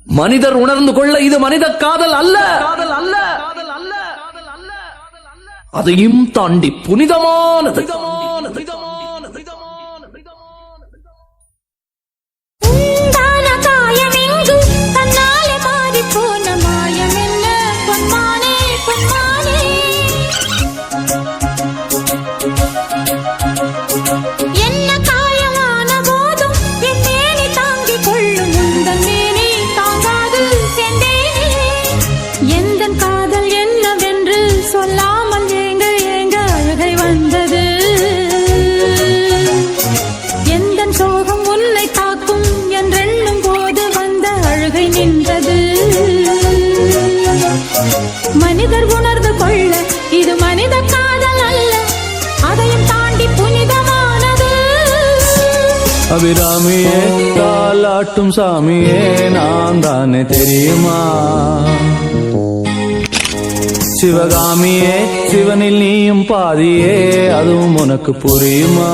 மனிதர் உணர்ந்து கொள்ள இது மனித காதல் அல்ல, அதையும் தாண்டி புனிதமானது. மனிதர் உணர்ந்து கொள்ள இது மனித காதல் அல்ல, அதையும் தாண்டி புனிதமானது. அபிராமியே தாலாட்டும் சாமியே நான் தானே தெரியுமா? சிவகாமியே சிவனில் நீயும் பாதியே அதுவும் உனக்கு புரியுமா?